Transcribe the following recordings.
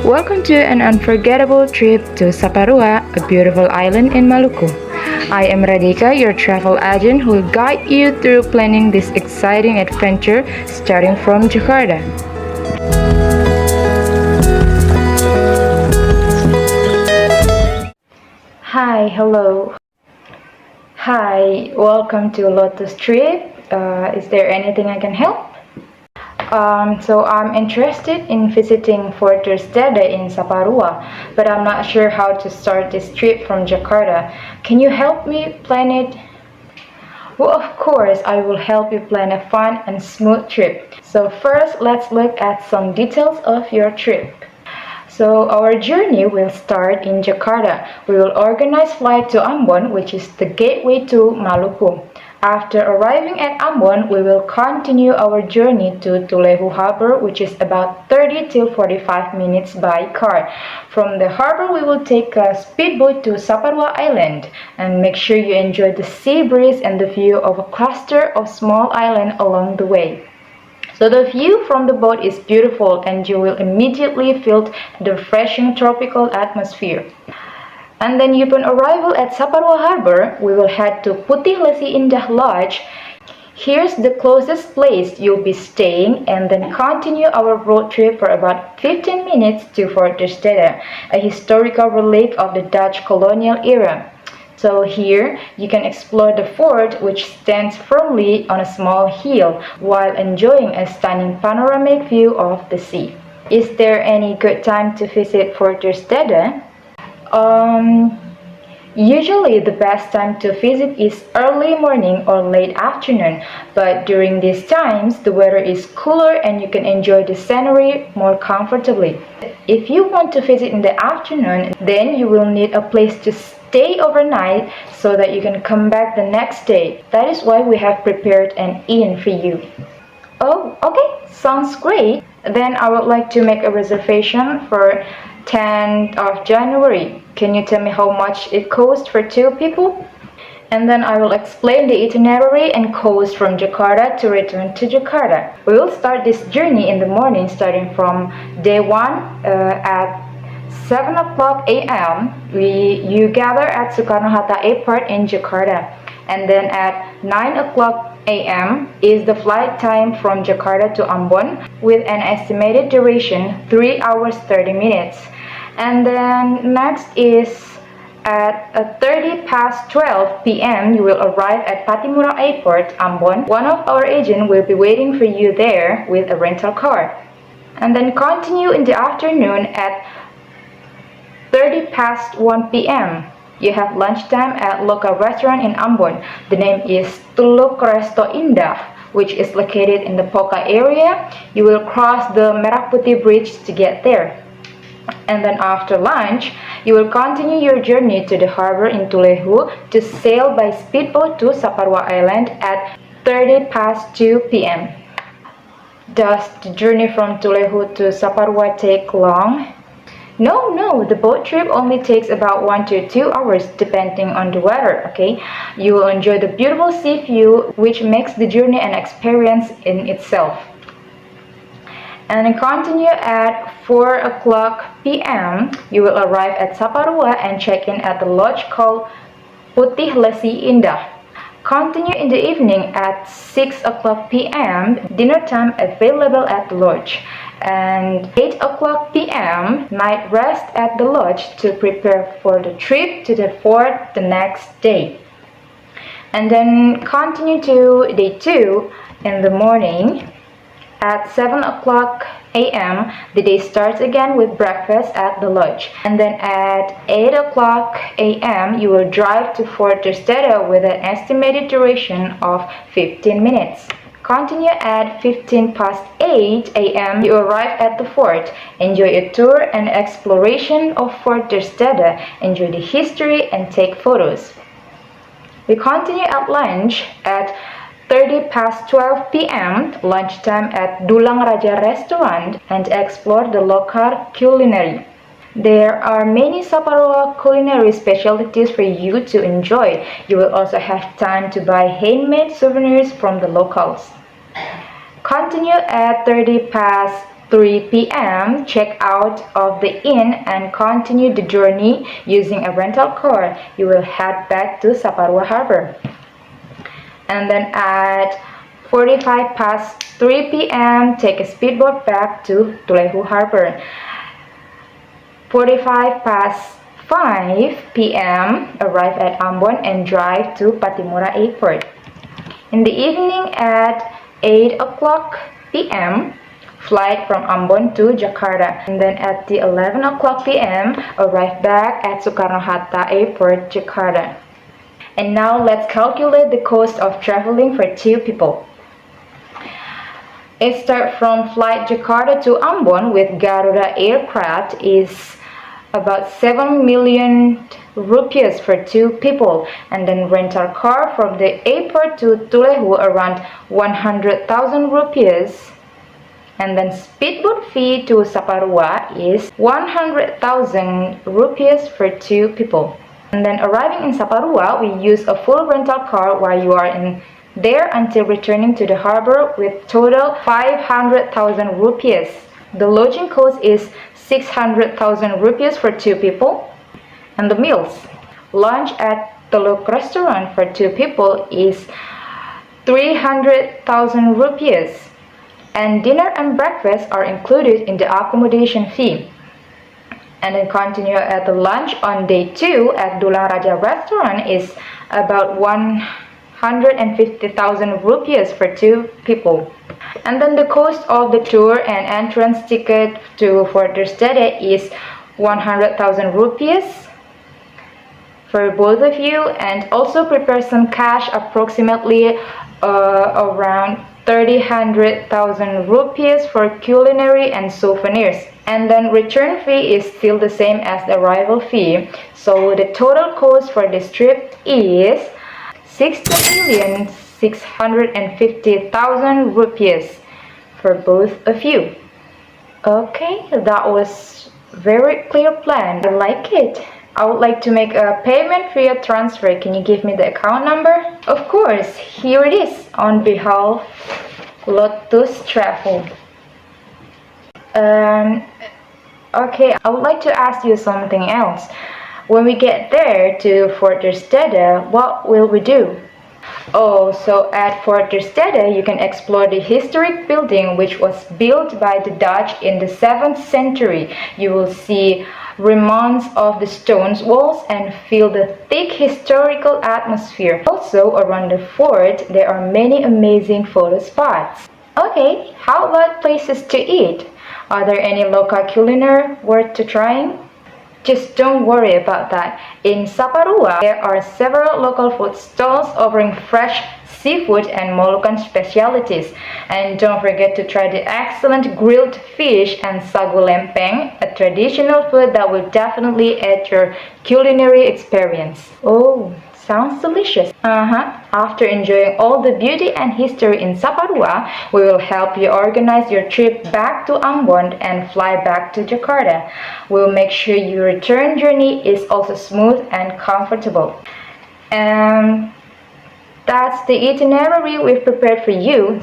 Welcome to an unforgettable trip to Saparua, a beautiful island in Maluku. I am Radhika, your travel agent who will guide you through planning this exciting adventure starting from Jakarta. Hi, hello. Hi, welcome to Lotus Trip. Is there anything I can help? So I'm interested in visiting Fort Dede in Saparua, but I'm not sure how to start this trip from Jakarta. Can you help me plan it? Well, of course, I will help you plan a fun and smooth trip. So first, let's look at some details of your trip. So our journey will start in Jakarta. We will organize flight to Ambon, which is the gateway to Maluku. After arriving at Ambon, we will continue our journey to Tulehu Harbor, which is about 30 till 45 minutes by car. From the harbor, we will take a speedboat to Saparua Island and make sure you enjoy the sea breeze and the view of a cluster of small islands along the way. So the view from the boat is beautiful and you will immediately feel the refreshing tropical atmosphere. And then upon arrival at Saparua Harbor, we will head to Putih Lesi Indah Lodge. Here's the closest place you'll be staying and then continue our road trip for about 15 minutes to Fort Dede, a historical relic of the Dutch colonial era. So here you can explore the fort, which stands firmly on a small hill while enjoying a stunning panoramic view of the sea. Is there any good time to visit Fort Dede? Usually the best time to visit is early morning or late afternoon, but during these times the weather is cooler and you can enjoy the scenery more comfortably. If you want to visit in the afternoon, then you will need a place to stay overnight so that you can come back the next day. That is why we have prepared an inn for you. Oh, okay, sounds great. Then I would like to make a reservation for 10th of January. Can you tell me how much it costs for 2 people? And then I will explain the itinerary and cost from Jakarta to return to Jakarta. We will start this journey in the morning starting from day 1 at 7 o'clock a.m. You gather at Soekarno-Hatta Airport in Jakarta. And then at 9 o'clock a.m. is the flight time from Jakarta to Ambon with an estimated duration 3 hours 30 minutes. And then next is at 30 past 12 p.m. you will arrive at Patimura Airport, Ambon. One of our agents will be waiting for you there with a rental car. And then continue in the afternoon at 30 past 1 p.m. You have lunchtime at local restaurant in Ambon. The name is Tuluk Resto Indah, which is located in the Poka area. You will cross the Merah Putih Bridge to get there. And then after lunch, you will continue your journey to the harbor in Tulehu to sail by speedboat to Saparua Island at 30 past 2 p.m. Does the journey from Tulehu to Saparua take long? No, the boat trip only takes about 1 to 2 hours depending on the weather, okay? You will enjoy the beautiful sea view, which makes the journey an experience in itself. And then continue at 4 o'clock p.m. You will arrive at Saparua and check in at the lodge called Putih Lesi Indah. Continue in the evening at 6 o'clock p.m. Dinner time available at the lodge. And 8 o'clock p.m. night rest at the lodge to prepare for the trip to the fort the next day. And then continue to day 2 in the morning. At 7 o'clock a.m. the day starts again with breakfast at the lodge. And then at 8 o'clock a.m. you will drive to Fort Dede with an estimated duration of 15 minutes. Continue at 15 past 8 a.m. You arrive at the fort. Enjoy a tour and exploration of Fort Dede. Enjoy the history and take photos. We continue at lunch at 30 past 12 p.m. lunchtime at Dulang Raja restaurant and explore the local culinary. There are many Saparua culinary specialties for you to enjoy. You will also have time to buy handmade souvenirs from the locals. Continue at 30 past 3 p.m., check out of the inn and continue the journey using a rental car. You will head back to Saparua Harbor. And then at 45 past 3 p.m., take a speedboat back to Lestaluhu Harbor. 45 past 5 p.m., arrive at Ambon and drive to Patimura Airport. In the evening at 8 o'clock p.m., flight from Ambon to Jakarta. And then at the 11 o'clock p.m., arrive back at Soekarno-Hatta Airport, Jakarta. And now let's calculate the cost of traveling for 2 people. It starts from flight Jakarta to Ambon with Garuda aircraft is about 7 million rupiahs for 2 people, and then rental car from the airport to Lestaluhu around 100,000 rupiahs, and then speedboat fee to Saparua is 100,000 rupiahs for 2 people. And then arriving in Saparua, we use a full rental car while you are in there until returning to the harbor with total 500,000 rupiahs. The lodging cost is 600,000 rupiahs for 2 people. And the meals. Lunch at the local restaurant for 2 people is 300,000 rupiahs. And dinner and breakfast are included in the accommodation fee. And then continue at the lunch on day 2 at Dulang Raja restaurant is about 150,000 rupiahs for 2 people. And then the cost of the tour and entrance ticket to Fort Dustede is 100,000 rupiahs for both of you, and also prepare some cash, approximately around 300,000 rupiahs for culinary and souvenirs. And then return fee is still the same as the arrival fee. So the total cost for this trip is 60,650,000 rupiahs for both of you. Okay, that was very clear plan. I like it. I would like to make a payment via transfer. Can you give me the account number? Of course, here it is on behalf Lotus Travel. Okay, I would like to ask you something else. When we get there to Fort Dustede, what will we do? Oh, so at Fort Dustede, you can explore the historic building which was built by the Dutch in the 7th century. You will see remnants of the stone walls and feel the thick historical atmosphere. Also, around the fort, there are many amazing photo spots. Okay, how about places to eat? Are there any local culinary worth to trying? Just don't worry about that. In Saparua, there are several local food stalls offering fresh seafood and Moluccan specialties. And don't forget to try the excellent grilled fish and sagu lempeng, a traditional food that will definitely add your culinary experience. Oh, sounds delicious. After enjoying all the beauty and history in Saparua, we will help you organize your trip back to Ambon and fly back to Jakarta. We'll make sure your return journey is also smooth and comfortable. And that's the itinerary we've prepared for you.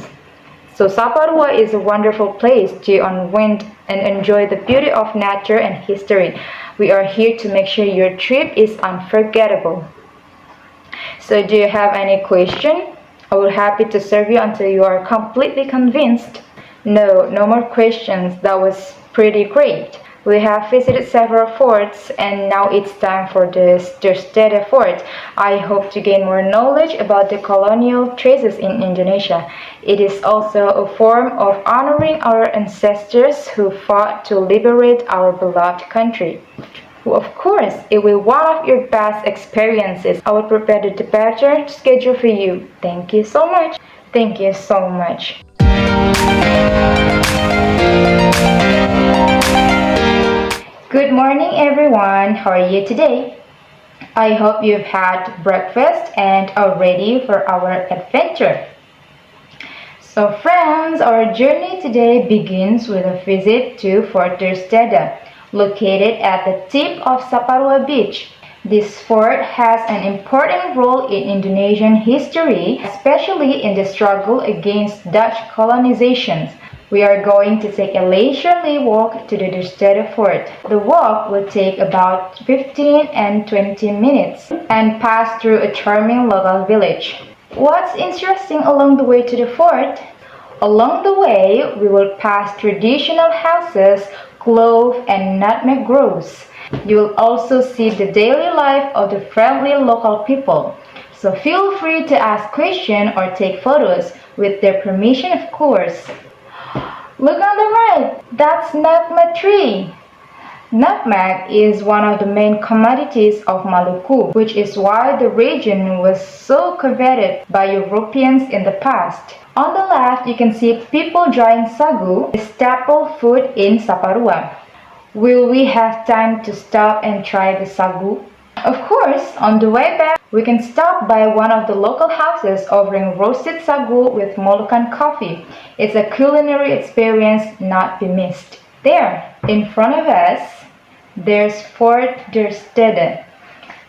So Saparua is a wonderful place to unwind and enjoy the beauty of nature and history. We are here to make sure your trip is unforgettable. So do you have any question? I will be happy to serve you until you are completely convinced. No more questions. That was pretty great. We have visited several forts and now it's time for the Dustede Fort. I hope to gain more knowledge about the colonial traces in Indonesia. It is also a form of honoring our ancestors who fought to liberate our beloved country. Of course, it will be one of your best experiences. I will prepare the departure schedule for you. Thank you so much. Thank you so much. Good morning, everyone. How are you today? I hope you've had breakfast and are ready for our adventure. So friends, our journey today begins with a visit to Fort Dustede, located at the tip of Saparua Beach. This fort has an important role in Indonesian history, especially in the struggle against Dutch colonization. We are going to take a leisurely walk to the Dustede Fort. The walk will take about 15 and 20 minutes and pass through a charming local village. What's interesting along the way to the fort? Along the way, we will pass traditional houses, clove and nutmeg groves. You will also see the daily life of the friendly local people. So feel free to ask questions or take photos with their permission, of course. Look on the right, that's nutmeg tree. Nutmeg is one of the main commodities of Maluku, which is why the region was so coveted by Europeans in the past. On the left, you can see people drying sagu, a staple food in Saparua. Will we have time to stop and try the sagu? Of course, on the way back, we can stop by one of the local houses offering roasted sagu with Moluccan coffee. It's a culinary experience not to be missed. There, in front of us, there's Fort der Stede.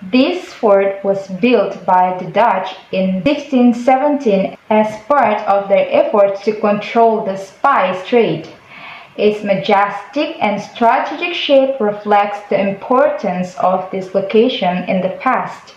This fort was built by the Dutch in 1617 as part of their efforts to control the spice trade. Its majestic and strategic shape reflects the importance of this location in the past.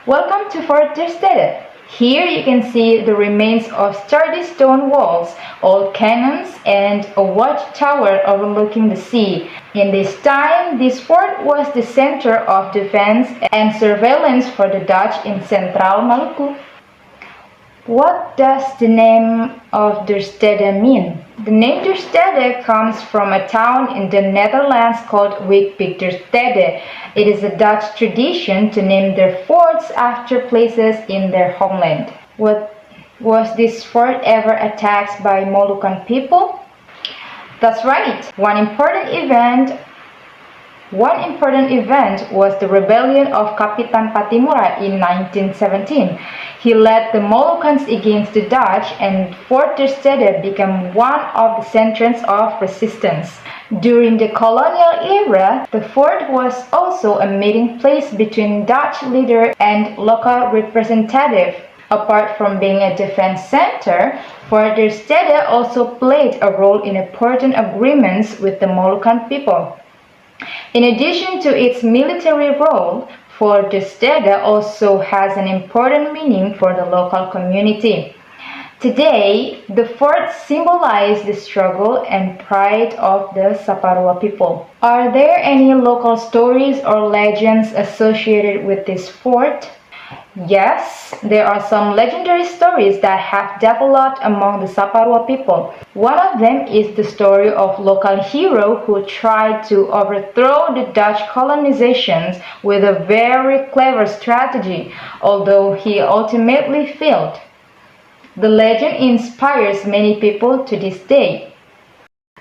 Welcome to Fort der Stede. Here you can see the remains of sturdy stone walls, old cannons, and a watchtower overlooking the sea. In this time, this fort was the center of defense and surveillance for the Dutch in Central Maluku. What does the name of Der Stede mean? The name Der Stede comes from a town in the Netherlands called Wijk der Stede. It is a Dutch tradition to name their forts after places in their homeland. Was this fort ever attacked by Moluccan people? That's right. One important event was the rebellion of Kapitan Patimura in 1917. He led the Moluccans against the Dutch, and Fort der Stede became one of the centers of resistance. During the colonial era, the fort was also a meeting place between Dutch leader and local representative. Apart from being a defense center, Fort der Stede also played a role in important agreements with the Moluccan people. In addition to its military role, Fort der Stede also has an important meaning for the local community. Today, the fort symbolizes the struggle and pride of the Saparua people. Are there any local stories or legends associated with this fort? Yes, there are some legendary stories that have developed among the Saparua people. One of them is the story of a local hero who tried to overthrow the Dutch colonizations with a very clever strategy, although he ultimately failed. The legend inspires many people to this day.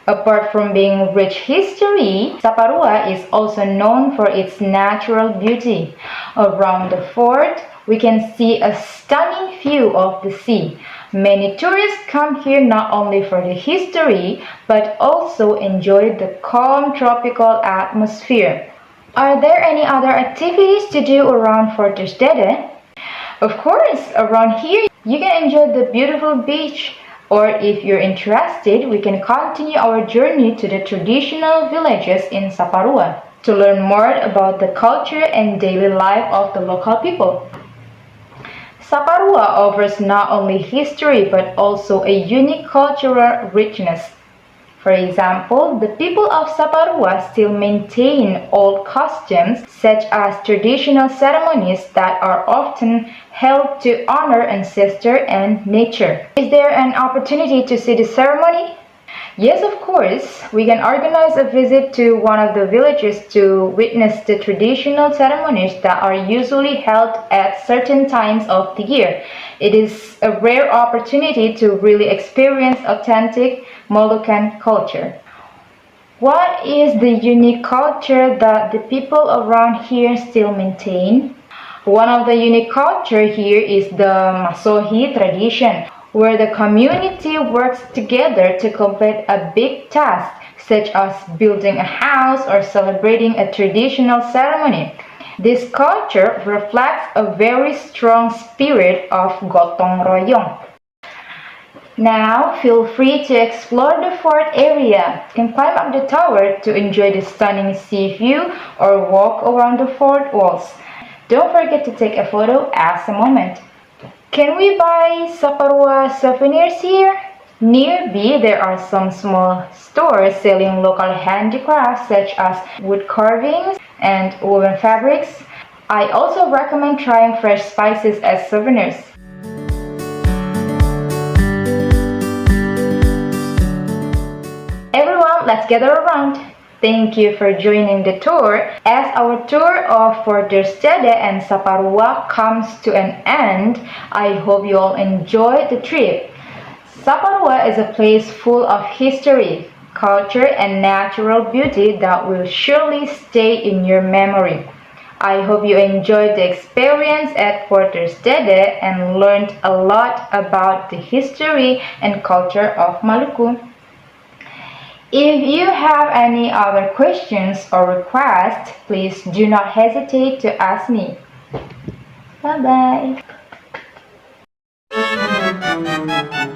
Apart from being rich history, Saparua is also known for its natural beauty. Around the fort, we can see a stunning view of the sea. Many tourists come here not only for the history, but also enjoy the calm tropical atmosphere. Are there any other activities to do around Fort der Stede? Of course, around here you can enjoy the beautiful beach, or if you're interested, we can continue our journey to the traditional villages in Saparua to learn more about the culture and daily life of the local people. Saparua offers not only history but also a unique cultural richness. For example, the people of Saparua still maintain old customs such as traditional ceremonies that are often held to honor ancestors and nature. Is there an opportunity to see the ceremony? Yes, of course. We can organize a visit to one of the villages to witness the traditional ceremonies that are usually held at certain times of the year. It is a rare opportunity to really experience authentic Moluccan culture. What is the unique culture that the people around here still maintain? One of the unique culture here is the Masohi tradition, where the community works together to complete a big task, such as building a house or celebrating a traditional ceremony. This culture reflects a very strong spirit of gotong royong. Now, feel free to explore the fort area. You can climb up the tower to enjoy the stunning sea view or walk around the fort walls. Don't forget to take a photo as a moment. Can we buy Saparua souvenirs here? Nearby, there are some small stores selling local handicrafts such as wood carvings and woven fabrics. I also recommend trying fresh spices as souvenirs. Everyone, let's gather around. Thank you for joining the tour. As our tour of Fort Derstede and Saparua comes to an end, I hope you all enjoyed the trip. Saparua is a place full of history, culture, and natural beauty that will surely stay in your memory. I hope you enjoyed the experience at Fort Derstede and learned a lot about the history and culture of Maluku. If you have any other questions or requests, please do not hesitate to ask me. Bye bye.